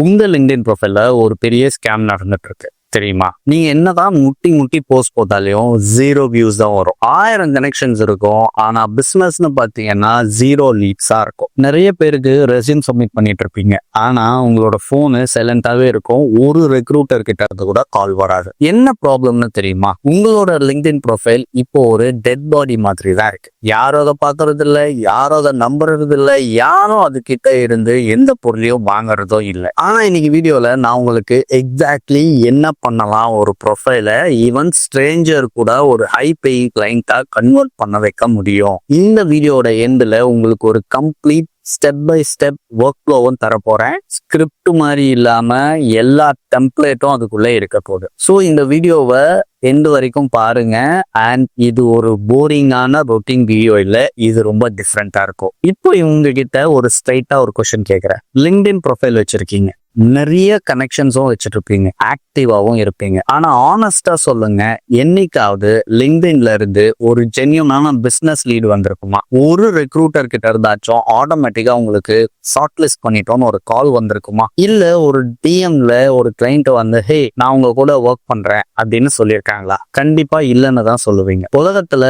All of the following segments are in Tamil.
உங்க லிங்க்டின் ப்ரொஃபைல்ல ஒரு பெரிய ஸ்கேம் நடந்துட்டு இருக்கு தெரியுமா? நீங்க என்னதான் முட்டி முட்டி போஸ்ட் போட்டாலையும் 0 வியூஸ் தான் வரும். 1000 கனெக்ஷன்ஸ் இருக்கும், ஆனா பிசினஸ்னு பாத்தீங்கன்னா 0 லீட்ஸா இருக்கும். நிறைய பேருக்கு ரெஸ்யூம் சப்மிட் பண்ணிட்டு இருப்பீங்க, ஆனா உங்களோட போனு சைலண்டாவே இருக்கும். ஒரு ரெக்ரூட்டர் கிட்ட இருந்து கூட கால் வராது. என்ன ப்ராப்ளம்னு தெரியுமா? உங்களோட லிங்க்டின் ப்ரொஃபைல் இப்போ ஒரு டெட் பாடி மாதிரி தான் இருக்கு. யாரும் அதை பாக்குறது இல்லை, யாரும் அதை நம்புறது இல்லை, யாரும் அது கிட்ட இருந்து எந்த பொருளையும் வாங்குறதோ இல்லை. ஆனா இன்னைக்கு வீடியோல நான் உங்களுக்கு எக்ஸாக்ட்லி என்ன பண்ணலாம் ஒரு ப்ரொஃபைல ஈவன் ஸ்ட்ரேஞ்சர் கூட ஒரு ஹை பேயிங் கிளைண்டா கன்வெர்ட் பண்ண வைக்க முடியும். இந்த வீடியோட எண்ட்ல உங்களுக்கு ஒரு complete step by step work ஃப்ளோவும் தரப்போறேன். ஸ்கிரிப்ட் மாதிரி இல்லாம எல்லா டெம்ப்ளேட்டும் அதுக்குள்ள இருக்க போகுது. ஸோ இந்த வீடியோவை எண்டு வரைக்கும் பாருங்க. அண்ட் இது ஒரு போரிங்கான ரொட்டீன் வீடியோ இல்லை, இது ரொம்ப டிஃப்ரெண்டா இருக்கும். இப்போ இவங்க கிட்ட ஒரு ஸ்ட்ரைட்டா ஒரு கொஸ்டின் கேட்கிறேன். லிங்க்டின் ப்ரொஃபைல் வச்சிருக்கீங்க, நிறைய கனெக்ஷன்ஸும் வச்சுட்டு இருப்பீங்க, ஆக்டிவாவும் இருப்பீங்க. ஆனா ஆனஸ்டா சொல்லுங்க, என்னைக்காவது லிங்க்டின்ல இருந்து ஒரு ஜென்யூனான பிசினஸ் லீடு வந்திருக்குமா? ஒரு ரெக்ரூட்டர் கிட்ட இருந்தாச்சும் ஆட்டோமேட்டிக்கா உங்களுக்கு ஷார்ட் லிஸ்ட் பண்ணிட்டோம்னு ஒரு கால் வந்திருக்குமா? இல்ல ஒரு டிஎம்ல ஒரு கிளைண்ட் வந்து ஹே நான் உங்க கூட ஒர்க் பண்றேன் அப்படின்னு சொல்லியிருக்காங்களா? கண்டிப்பா இல்லைன்னு தான் சொல்லுவீங்க. உலகத்துல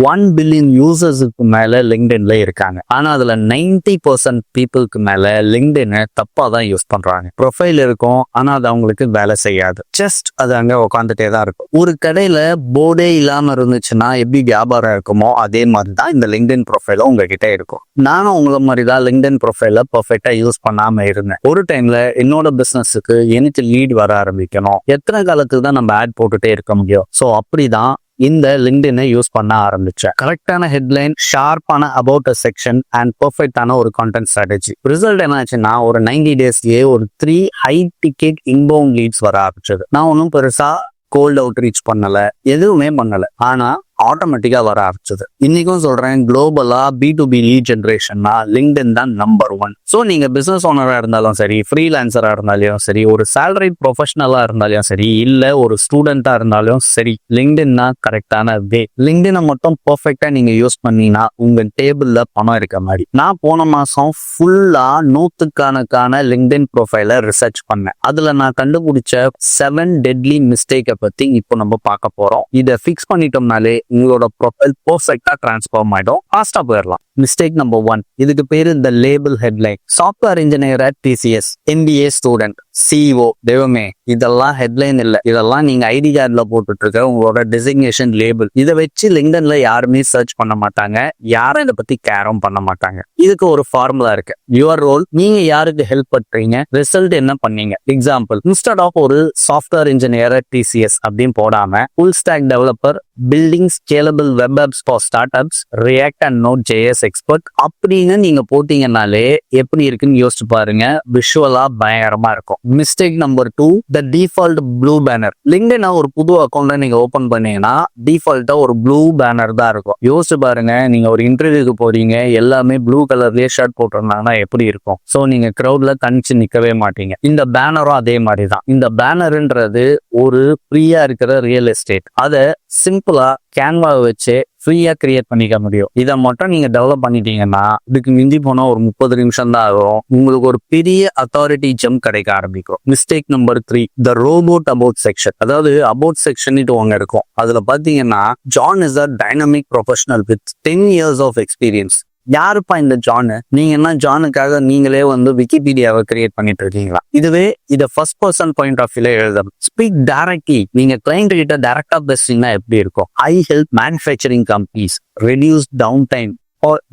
1 பில்லியன் யூசர்ஸுக்கு மேல லிங்க்டின்ல இருக்காங்க, ஆனா அதுல 90% பீப்புளுக்கு மேல லிங்க்டின் தப்பா தான் யூஸ் பண்றாங்க. ப்ரொஃபைல் இருக்கும், ஆனா அது அவங்களுக்கு வேலை செய்யாது. ஜஸ்ட் அது அங்க உட்காந்துட்டே தான் இருக்கும். ஒரு கடையில போர்டே இல்லாம இருந்துச்சுன்னா எப்படி வியாபாரம் இருக்குமோ அதே மாதிரிதான் இந்த லிங்க்டின் ப்ரொஃபைலும் உங்ககிட்ட இருக்கும். நானும் உங்களை மாதிரிதான் லிங்க்டின் ப்ரொஃபைல பெர்ஃபெக்டா யூஸ் பண்ணாம இருந்தேன். ஒரு டைம்ல என்னோட பிசினஸுக்கு எனக்கு லீட் வர ஆரம்பிக்கணும், எத்தனை காலத்துக்கு தான் நம்ம ஆட் போட்டுட்டே இருக்க முடியும்? ஸோ அப்படிதான் இந்த லிங்க்டினை யூஸ் பண்ண ஆரம்பிச்சேன். கரெக்டான ஹெட்லைன், ஷார்ப்பான அபவுட் அ செக்ஷன் அண்ட் பெர்ஃபெக்டான ஒரு கான்டென்ட் ஸ்ட்ராட்டஜி. ரிசல்ட் என்ன ஆச்சுன்னா ஒரு 90 டேஸ்லயே ஒரு 3 ஹை டிக்கெட் இன்பவுண்ட் லீட்ஸ் வர ஆரம்பிச்சது. நான் ஒன்றும் பெருசா கோல்ட் அவுட் ரீச் பண்ணல, எதுவுமே பண்ணல, ஆனா ஆட்டோமேட்டிக்கா வர ஆரம்பிச்சது. இன்னைக்கும் சொல்றேன், குளோபலா B2B லீட் ஜென்ரேஷன்னா லிங்க்டின் தான் நம்பர் 1. ஸோ நீங்க பிசினஸ் ஓனரா இருந்தாலும் சரி, ஃப்ரீலான்சரா இருந்தாலும் சரி, ஒரு சேலரி ப்ரொஃபஷனலா இருந்தாலும் சரி, இல்ல ஒரு ஸ்டூடெண்டா இருந்தாலும் சரி, லிங்க்டின் தான் கரெக்டான வே. லிங்க்டினை மட்டும் பெர்ஃபெக்டா நீங்க யூஸ் பண்ணீங்கன்னா உங்க டேபிள்ல பணம் இருக்க மாதிரி. நான் போன மாசம் ஃபுல்லா 100க்கான லிங்க்டின் ப்ரொஃபைல ரிசர்ச் பண்ணேன். அதுல நான் கண்டுபிடிச்ச 7 டெட்லி மிஸ்டேக்கை பத்தி இப்போ நம்ம பார்க்க போறோம். இதை ஃபிக்ஸ் பண்ணிட்டோம்னாலே உங்களோட ப்ரொஃபைல் பெர்ஃபெக்ட்டா டிரான்ஸ்ஃபார்ம் ஆயிடும், ஃபாஸ்டா போயிடலாம். மிஸ்டேக் நம்பர் 1, இதுக்கு பேரு இந்த label headline. Software engineer at TCS, MBA student, CEO. தெய்வமே, இதெல்லாம் ஹெட்லைன் இல்ல, இதெல்லாம் நீங்க ஐடி கார்டுல போட்டுட்டு இருக்க உங்களோட டெசிக்னேஷன் லேபிள். இதை வச்சு லிங்க்டின்ல யாருமே சர்ச் பண்ண மாட்டாங்க, யாரும் இதை பத்தி கேரும் பண்ண மாட்டாங்க. இதுக்கு ஒரு ஃபார்முலா இருக்கு. யுவர் ரோல், நீங்க யாருக்கு ஹெல்ப் பண்றீங்க, ரிசல்ட் என்ன பண்ணீங்க. எக்ஸாம்பிள், இன்ஸ்டெட் ஆஃப் ஒரு சாஃப்ட்வேர் இன்ஜினியர் அட் TCS அப்படின்னு போடாம full stock developer, building scalable web apps for start ups, react and Node.js expert அப்படின்னு நீங்க போட்டீங்கன்னாலே எப்படி இருக்குன்னு யோசிச்சு பாருங்க. விஷுவலா பயங்கரமா இருக்கும். மிஸ்டேக் நம்பர் 2, த டிஃபால்ட் ப்ளூ பேனர். லிங்க்டின் ஒரு புது அக்கௌண்ட்டை நீங்க ஓபன் பண்ணீங்கன்னா டிஃபால்ட்டா ஒரு ப்ளூ பேனர் தான் இருக்கும். யோசிச்சு பாருங்க, நீங்க ஒரு இன்டர்வியூக்கு போறீங்க, எல்லாமே ப்ளூ கலர்லயே ஷர்ட் போட்டிருந்தாங்கன்னா எப்படி இருக்கும்? சோ நீங்க கிரௌட்ல தனிச்சு நிக்கவே மாட்டீங்க. இந்த பேனரும் அதே மாதிரி தான். இந்த பேனர்ன்றது ஒரு ஃப்ரீயா இருக்கிற ரியல் எஸ்டேட். அதை சிம்பிளா கேன்வாவை வச்சு ஃப்ரீயா கிரியேட் பண்ணிக்க முடியும். இதை மட்டும் நீங்க டெவலப் பண்ணிட்டீங்கன்னா இதுக்கு மிஞ்சி போனா ஒரு 30 நிமிஷம் தான் ஆகும். உங்களுக்கு ஒரு பெரிய அத்தாரிட்டி ஜம்ப் கிடைக்க ஆரம்பிக்கும். Mistake number 3, the robot about section. அதாவது அபவுட் செக்ஷன் ஒங்க இருக்கும். அதுல பாத்தீங்கன்னா John is a dynamic professional with 10 years of experience. யாருப்பா இந்த ஜானு? நீங்க என்ன ஜானுக்காக நீங்களே விக்கிபீடியாவை கிரியேட் பண்ணிட்டு இருக்கீங்களா? இதுவே இதை ஃபர்ஸ்ட் பர்சன் பாயிண்ட் ஆஃப் வியூல எழுதணும். Speak directly. நீங்க கிளைண்ட் கிட்ட டைரக்டா பேசுறீங்கன்னா எப்படி இருக்கும்? I help manufacturing companies reduce down time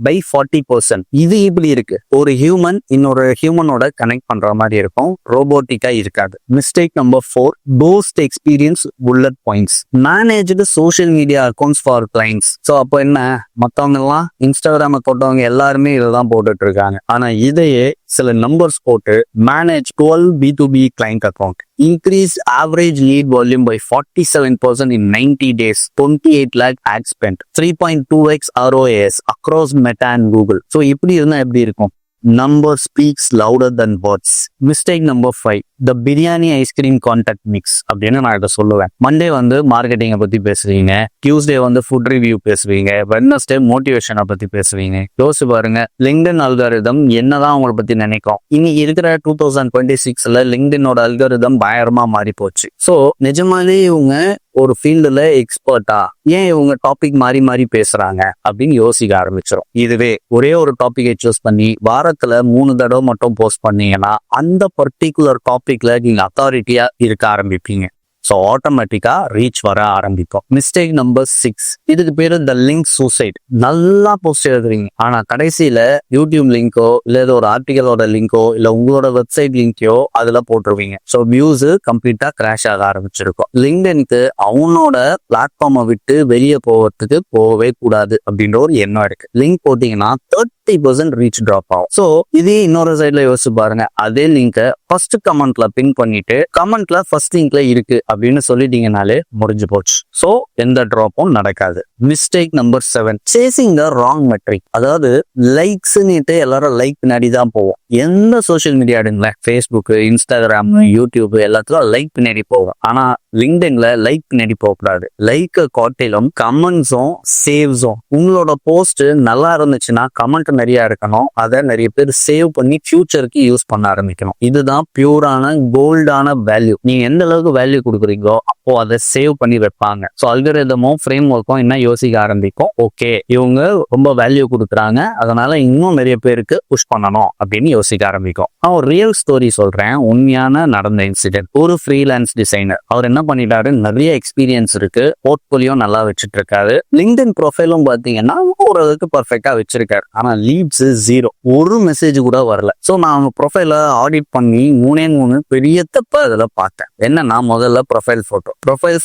by 40%. இது இப்படி இருக்கு. ஒரு ஹியூமன் இன்னொரு ஹியூமனோட கனெக்ட் பண்ற மாதிரி இருக்கும், ரோபோட்டிக்கா இருக்காது. Mistake number 4, post experience bullet points. Managed social media accounts for clients. So அப்போ என்ன, மற்றவங்க எல்லாம் இன்ஸ்டாகிராம போட்டவங்க எல்லாருமே இதான் போட்டுட்டு இருக்காங்க. ஆனா இதையே சில நம்பர்ஸ் போட்டு manage 12 B2B client account, increase average lead volume by 47% in 90 days, 28 lakh ad spent, 3.2x ROAS across Meta and Google. So இப்படி இருந்தா எப்படி இருக்கும்? number speaks louder than words. Mistake number 5, the biryani ice cream contact mix அப்படின்னு நான் இதை சொல்லுவேன். மண்டே வந்து மார்க்கெட்டிங்கை பத்தி பேசுவீங்க, டியூஸ்டே வந்து ஃபுட் ரிவ்யூ பேசுவீங்க, வெட்னஸ்டே மோட்டிவேஷனை பத்தி பேசுவீங்க. யோசிச்சு பாருங்க, லிங்க்டின் அல்காரிதம் என்னதான் உங்களை பத்தி நினைக்கும். இனி இருக்கிற 2026ல லிங்க்டினோட அல்காரிதம் பயங்கரமா மாறி போச்சு. ஸோ நிஜமாலே இவங்க ஒரு ஃபீல்டுல எக்ஸ்பர்ட்டா, ஏன் இவங்க டாபிக் மாறி மாறி பேசுறாங்க அப்படின்னு யோசிக்க ஆரம்பிச்சிடும். இதுவே ஒரே ஒரு டாபிக்கை சூஸ் பண்ணி வாரத்துல 3 தடவை மட்டும் போஸ்ட் பண்ணீங்கன்னா அந்த பர்டிகுலர் டாபிக்ல நீங்க அத்தாரிட்டியா இருக்க ஆரம்பிப்பீங்க. ஸோ ஆட்டோமேட்டிக்கா ரீச் வர ஆரம்பிக்கும். மிஸ்டேக் நம்பர் 6, இதுக்கு பேரு த லிங்க் சூசைட். நல்லா போஸ்ட் எழுதுறீங்க, ஆனா கடைசியில யூடியூப் லிங்கோ இல்ல ஒரு ஆர்டிகலோட லிங்கோ இல்ல உங்களோட வெப்சைட் லிங்கோ அதுல போட்டுருவீங்க. ஸோ வியூஸ் கம்ப்ளீட்டா கிராஷ் ஆக ஆரம்பிச்சிருக்கும். லிங்க்டினுக்கு அவனோட பிளாட்ஃபார்மை விட்டு வெளியே போவதுக்கு போகவே கூடாது அப்படின்ற ஒரு எண்ணம் இருக்கு. லிங்க் போட்டீங்கன்னா 30% ரீச் டிராப் ஆகும். ஸோ இதே இன்னொரு சைட்ல யோசிச்சு பாருங்க, அதே லிங்கை ஃபர்ஸ்ட் கமெண்ட்ல பின் பண்ணிட்டு கமெண்ட்ல ஃபர்ஸ்ட் லிங்க்ல இருக்கு அப்படின்னு சொல்லிட்டீங்கனாலே முடிஞ்சு போச்சு. ஸோ எந்த டிராப்பும் நடக்காது. Mistake number 7, chasing the wrong metric. அதாவது லைக்ஸ் எல்லாரும் லைக் பின்னாடி தான் போவோம். எந்த சோசியல் மீடியா எடுங்களேன், ஃபேஸ்புக், இன்ஸ்டாகிராம், யூடியூப் எல்லாத்துக்கும் லைக் பின்னாடி போகும். ஆனா லிங்க்டின்ல லைக் பின்னாடி போகக்கூடாது. லைக்கை காட்டிலும் கமெண்ட்ஸும் சேவ்ஸும். உங்களோட போஸ்ட் நல்லா இருந்துச்சுன்னா கமெண்ட் நிறைய இருக்கணும், அதை நிறைய பேர் சேவ் பண்ணி ஃபியூச்சருக்கு யூஸ் பண்ண ஆரம்பிக்கணும். இதுதான் பியூரான கோல்டான வேல்யூ. நீங்க எந்த அளவுக்கு வேல்யூ கொடுக்குறீங்களோ அப்போ அதை சேவ் பண்ணி வைப்பாங்க. ஸோ அல்காரிதமும் ஃப்ரேம் ஒர்க்கும் என்ன யோசிக்க ஆரம்பிக்கும், ஓகே இவங்க ரொம்ப வேல்யூ கொடுக்குறாங்க, அதனால இன்னும் நிறைய பேருக்கு புஷ் பண்ணணும் அப்படின்னு யோசிக்க ஆரம்பிக்கும். நான் ஒரு ரியல் ஸ்டோரி சொல்றேன், உண்மையான நடந்த இன்சிடென்ட். ஒரு ஃப்ரீலான்ஸ் டிசைனர், அவர் என்ன பண்ணிட்டாரு, நிறைய எக்ஸ்பீரியன்ஸ் இருக்கு, போர்ட்போலியோ நல்லா வச்சுட்டு இருக்காரு, லிங்க்டின் ப்ரொஃபைலும் பாத்தீங்கன்னா ஓரளவுக்கு பர்ஃபெக்டா வச்சிருக்காரு. ஆனா லீட்ஸ் 0, ஒரு மெசேஜ் கூட வரல. ஸோ நான் அவங்க ப்ரொஃபைல ஆடிட் பண்ணி 3 பெரிய தப்ப அதுல பார்த்தேன். என்னன்னா, முதல்ல ப்ரொஃபைல்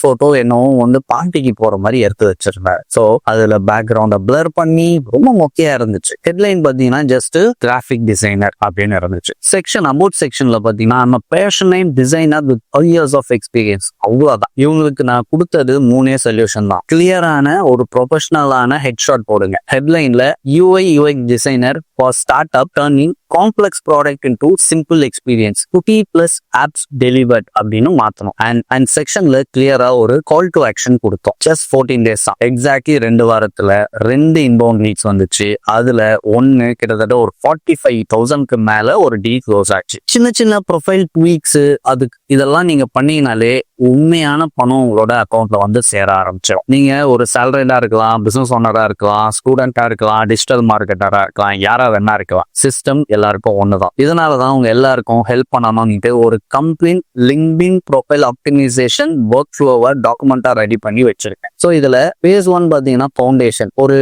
போட்டோ என்னவோ வந்து பார்ட்டிக்கு போற மாதிரி எடுத்து வச்சிருந்தாரு. ஸோ அதுல பேக்ரவுண்ட பிளர் பண்ணி ரொம்ப மொக்கையா இருந்துச்சு. ஹெட்லைன் பாத்தீங்கன்னா ஜஸ்ட் கிராஃபிக் டிசைனர் அப்படின்னு இருந்துச்சு. செக்ஷன் அபவுட் செக்ஷன்ல பாத்தீங்கன்னா நம்ம passionate designer with 5 years of experience, அவ்வளவுதான். இவங்களுக்கு நான் கொடுத்தது 3 சொல்யூஷன் தான். கிளியரான ஒரு ப்ரொஃபஷனலான ஹெட்ஷாட் போடுங்க. ஹெட்லைன்ல UI UX designer for start up turning complex product into simple experience, குட்டி பிளஸ் ஆப்ஸ் டெலிவர்ட் அப்படின்னு மாத்தணும். அண்ட் செக்ஷன்ல கிளியரா ஒரு கால் டு ஆக்ஷன் கொடுத்தோம். ஜஸ்ட் 14 days தான். எக்ஸாக்ட்லி 2 வாரத்துல 2 இன்பவுண்ட் லீட்ஸ் வந்துச்சு. அதுல ஒன்னு கிட்டத்தட்ட ஒரு 45,000க்கு மேல ஒரு டீல் க்ளோஸ் ஆச்சு. சின்ன சின்ன ப்ரொஃபைல் ட்வீக்ஸ் அதுக்கு இதெல்லாம் நீங்க பண்ணீங்கனாலே உண்மையான பணம் உங்களோட அக்கௌண்ட்ல வந்து சேர ஆரம்பிச்சிடும். நீங்க ஒரு சேலரிடா இருக்கலாம், பிசினஸ் ஓனரா இருக்கலாம், ஸ்டூடெண்டா இருக்கலாம், டிஜிட்டல் மார்க்கெட்டரா இருக்கலாம், யாரா வேணா இருக்கலாம், சிஸ்டம் எல்லாருக்கும் ஒண்ணுதான். இதனாலதான் உங்க எல்லாருக்கும் ஹெல்ப் பண்ணணும்னுட்டு ஒரு complete LinkedIn profile optimization work ஃப்ளோவை டாக்குமெண்டா ரெடி பண்ணி வச்சிருக்கேன். ஸோ இதுல phase 1 பாத்தீங்கன்னா ஃபவுண்டேஷன், ஒரு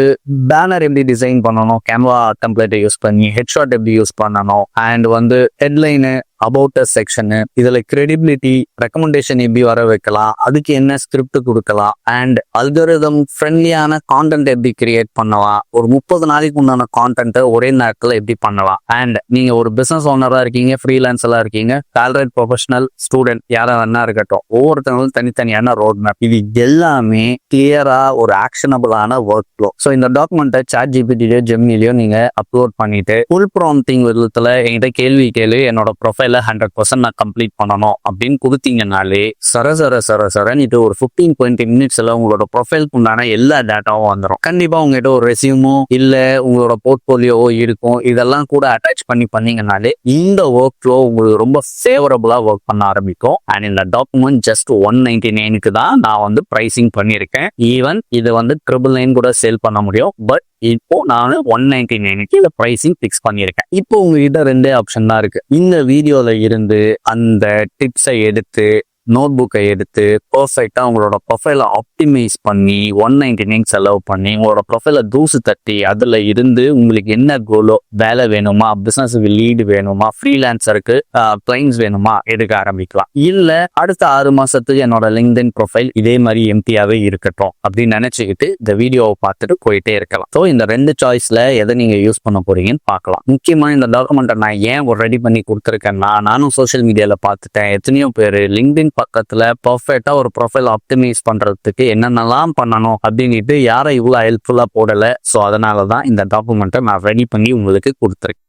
பேனர் எப்படி டிசைன் பண்ணணும், கேன்வா டெம்ப்ளேட்டை யூஸ் பண்ணி, ஹெட்ஷாட் எப்படி யூஸ் பண்ணணும், அண்ட் வந்து ஹெட்லைனு, அபவுட் செக்ஷனு, இதுல கிரெடிபிலிட்டி, ரெக்கமெண்டேஷன் எப்படி வர வைக்கலாம், அதுக்கு என்ன ஸ்கிரிப்ட் கொடுக்கலாம், அண்ட் அல்காரிதம் ஃப்ரெண்ட்லியான கான்டென்ட் எப்படி கிரியேட் பண்ணலாம், ஒரு 30 நாளைக்கு உண்டான கான்டென்ட்டை ஒரே நேரத்தில் எப்படி பண்ணலாம், அண்ட் நீங்க ஒரு பிசினஸ் ஓனரா இருக்கீங்க, ஃப்ரீலான்ஸரா இருக்கீங்க, சாலரிட் ப்ரொஃபஷனல், ஸ்டூடெண்ட் யாரா வேணா இருக்கட்டும், ஒவ்வொருத்தவங்களும் தனித்தனியான ரோட் மேப், இது எல்லாமே கிளியரா ஒரு ஆக்ஷனபிளான ஒர்க் ஃப்ளோ. ஸோ இந்த டாக்குமெண்ட்டை ChatGPT ஜெமினிலையோ நீங்க அப்லோட் பண்ணிட்டு ஃபுல் ப்ராம்ப்டிங் விதத்துல என்கிட்ட கேள்வி கேளு, என்னோட ப்ரொஃபைல 100% நான் கம்ப்ளீட் பண்ணணும் அப்படின்னு கொடுத்தீங்கனாலே சரன்னு ஒரு 15-20 மினிட்ஸ்ல உங்களோட ப்ரொஃபைலுக்கு உண்டான எல்லா டேட்டாவும் வந்துடும். கண்டிப்பா உங்ககிட்ட ஒரு ரெசியூமோ இல்ல உங்களோட போர்ட்போலியோவோ இருக்கும். இதெல்லாம் கூட அட்டாச் பண்ணீங்கனாலே இந்த ஒர்க் ஃப்ளோ உங்களுக்கு ரொம்ப ஃபேவரபிளா ஒர்க் பண்ண ஆரம்பிக்கும். அண்ட் இந்த டாக்குமெண்ட் ஜஸ்ட் 199க்கு தான் நான் வந்து பிரைசிங் பண்ணியிருக்கேன். ஈவன் இது வந்து 999 கூட சேல் பண்ண முடியும். பட் இப்போ நான் 199க்கு இந்த பிரைசிங் பிக்ஸ் பண்ணியிருக்கேன். இப்போ உங்ககிட்ட 2 ஆப்ஷன் தான் இருக்கு. இந்த வீடியோல இருந்து அந்த டிப்ஸை எடுத்து நோட் புக்கை எடுத்து பர்ஃபெக்டா உங்களோட ப்ரொஃபைலை ஆப்டிமைஸ் பண்ணி 199 செலவு பண்ணி உங்களோட ப்ரொஃபைலை தூசு தட்டி அதுல இருந்து உங்களுக்கு என்ன கோலோ, வேலை வேணுமா, பிசினஸுக்கு லீடு வேணுமா, ஃப்ரீலான்சருக்கு கிளைண்ட்ஸ் வேணுமா எடுக்க ஆரம்பிக்கலாம். இல்ல அடுத்த 6 மாசத்துக்கு என்னோட லிங்க்டின் ப்ரொஃபைல் இதே மாதிரி எம்டியாவே இருக்கட்டும் அப்படின்னு நினைச்சுக்கிட்டு இந்த வீடியோவை பார்த்துட்டு போயிட்டே இருக்கலாம். ஸோ இந்த 2 சாய்ஸ்ல எதை நீங்க யூஸ் பண்ண போறீங்கன்னு பார்க்கலாம். முக்கியமா இந்த டாக்குமெண்ட்டை நான் ஏன் ரெடி பண்ணி கொடுத்துருக்கேன்னா, நானும் சோசியல் மீடியால பார்த்துட்டேன், எத்தனையோ பேர் லிங்க்டின் பக்கத்துல பர்ஃபெக்டா ஒரு ப்ரொஃபைல் ஆப்டிமைஸ் பண்றதுக்கு என்னென்னலாம் பண்ணணும் அப்படின்ட்டு யாரை இவ்வளவு ஹெல்ப்ஃபுல்லா போடல. ஸோ அதனாலதான் இந்த டாக்குமெண்ட்டை நான் ரெடி பண்ணி உங்களுக்கு கொடுத்துருக்கேன்.